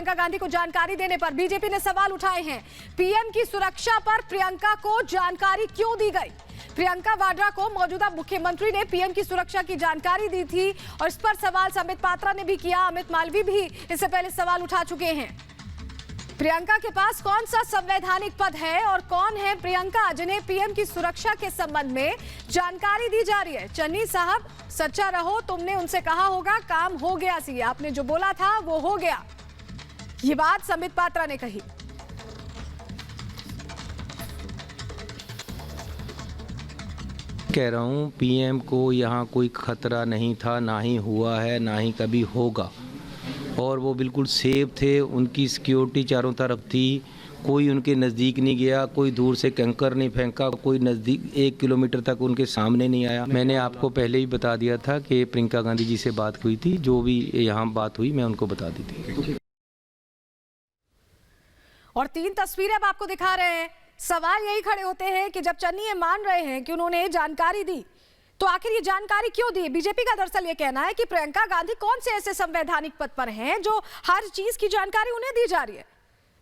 प्रियंका गांधी को जानकारी देने पर बीजेपी ने सवाल उठाए हैं। पीएम की सुरक्षा पर प्रियंका को जानकारी क्यों दी गई? प्रियंका वाड्रा को मौजूदा मुख्यमंत्री ने पीएम की सुरक्षा की जानकारी दी थी और इस पर सवाल संबित पात्रा ने भी किया। अमित मालवीय भी इससे पहले सवाल उठा चुके हैं। प्रियंका के पास कौन सा संवैधानिक पद है और कौन है प्रियंका जिन्हें पीएम की सुरक्षा के संबंध में जानकारी दी जा रही है? चन्नी साहब, सच्चा रहो, तुमने उनसे कहा होगा काम हो गया सी, आपने जो बोला था वो हो गया, ये बात संबित पात्रा ने कही। कह रहा हूँ पीएम को यहाँ कोई खतरा नहीं था, ना ही हुआ है, ना ही कभी होगा, और वो बिल्कुल सेफ थे। उनकी सिक्योरिटी चारों तरफ थी, कोई उनके नज़दीक नहीं गया, कोई दूर से कंकर नहीं फेंका, कोई नज़दीक 1 किलोमीटर तक उनके सामने नहीं आया। मैंने आपको पहले ही बता दिया था कि प्रियंका गांधी जी से बात हुई थी, जो भी यहाँ बात हुई मैं उनको बता दी थी। और 3 तस्वीरें अब आपको दिखा रहे हैं। सवाल यही खड़े होते हैं कि जब चन्नी ये मान रहे हैं कि उन्होंने जानकारी दी, तो आखिर ये जानकारी क्यों दी? बीजेपी का दरअसल ये कहना है कि प्रियंका गांधी कौन से ऐसे संवैधानिक पद पर हैं जो हर चीज की जानकारी उन्हें दी जा रही है।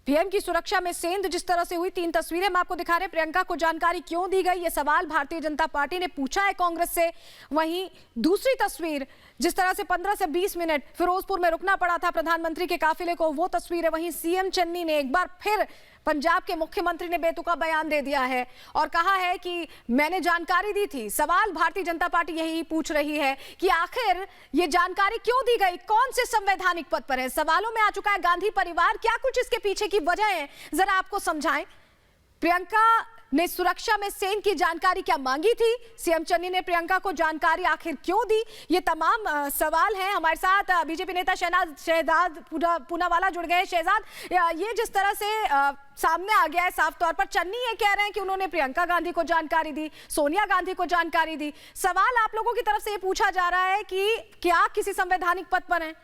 पीएम की सुरक्षा में सेंध जिस तरह से हुई, 3 तस्वीरें हम आपको दिखा रहे हैं। प्रियंका को जानकारी क्यों दी गई, ये सवाल भारतीय जनता पार्टी ने पूछा है कांग्रेस से। वहीं दूसरी तस्वीर, जिस तरह से 15 से 20 मिनट फिरोजपुर में रुकना पड़ा था प्रधानमंत्री के काफिले को, वो तस्वीर है। वहीं सीएम चन्नी ने एक बार फिर, पंजाब के मुख्यमंत्री ने बेतुका बयान दे दिया है और कहा है कि मैंने जानकारी दी थी। सवाल भारतीय जनता पार्टी यही पूछ रही है कि आखिर ये जानकारी क्यों दी गई, कौन से संवैधानिक पद पर है। सवालों में आ चुका है गांधी परिवार, क्या कुछ इसके पीछे की वजह है, जरा आपको समझाएं। प्रियंका ने सुरक्षा में सेन की जानकारी क्या मांगी थी, सीएम चन्नी ने प्रियंका को जानकारी आखिर क्यों दी, ये तमाम सवाल हैं। हमारे साथ बीजेपी नेता शहजाद पूनावाला जुड़ गए। शहजाद, ये जिस तरह से सामने आ गया है साफ तौर पर, चन्नी ये कह रहे हैं कि उन्होंने प्रियंका गांधी को जानकारी दी, सोनिया गांधी को जानकारी दी। सवाल आप लोगों की तरफ से ये पूछा जा रहा है कि क्या किसी संवैधानिक पद पर है?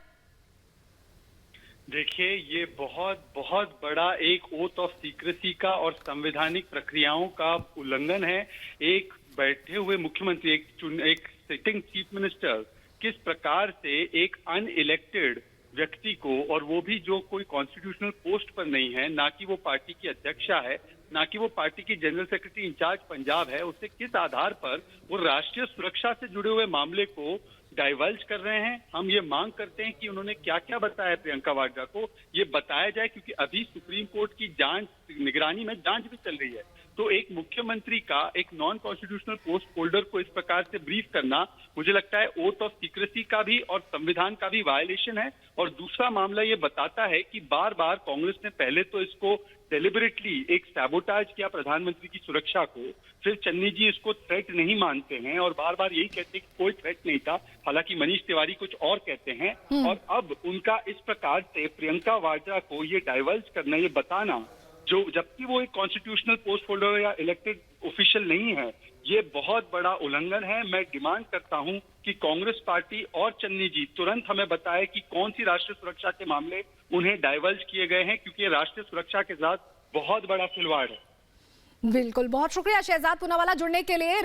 देखिए, ये बहुत बड़ा एक ओथ ऑफ सीक्रेसी का और संवैधानिक प्रक्रियाओं का उल्लंघन है। एक बैठे हुए मुख्यमंत्री, एक सिटिंग चीफ मिनिस्टर किस प्रकार से एक अनइलेक्टेड व्यक्ति को, और वो भी जो कोई कॉन्स्टिट्यूशनल पोस्ट पर नहीं है, ना कि वो पार्टी की अध्यक्षा है, ना कि वो पार्टी की जनरल सेक्रेटरी इंचार्ज पंजाब है, उससे किस आधार पर वो राष्ट्रीय सुरक्षा से जुड़े हुए मामले को डाइवर्ज कर रहे हैं। हम ये मांग करते हैं कि उन्होंने क्या क्या बताया प्रियंका वाड्रा को, ये बताया जाए, क्योंकि अभी सुप्रीम कोर्ट की जांच, निगरानी में जांच भी चल रही है। तो एक मुख्यमंत्री का एक नॉन कॉन्स्टिट्यूशनल पोस्ट होल्डर को इस प्रकार से ब्रीफ करना, मुझे लगता है ओथ ऑफ सीक्रेसी का भी और संविधान का भी वायलेशन है। और दूसरा मामला ये बताता है कि बार बार कांग्रेस ने पहले तो इसको डेलिबरेटली एक सैबोटाज किया प्रधानमंत्री की सुरक्षा को, फिर चन्नी जी इसको थ्रेट नहीं मानते हैं और बार बार यही कहते हैं कि कोई थ्रेट नहीं था, हालांकि मनीष तिवारी कुछ और कहते हैं। और अब उनका इस प्रकार से प्रियंका वाड्रा को ये डाइवर्ज करना, ये बताना, जो जबकि वो एक कॉन्स्टिट्यूशनल पोस्ट होल्डर या इलेक्टेड ऑफिशियल नहीं है, ये बहुत बड़ा उल्लंघन है। मैं डिमांड करता हूं कि कांग्रेस पार्टी और चन्नी जी तुरंत हमें बताए कि कौन सी राष्ट्रीय सुरक्षा के मामले उन्हें डाइवर्ज किए गए हैं, क्योंकि ये राष्ट्रीय सुरक्षा के साथ बहुत बड़ा खिलवाड़ है। बिल्कुल, बहुत शुक्रिया शहजाद पूनावाला जुड़ने के लिए।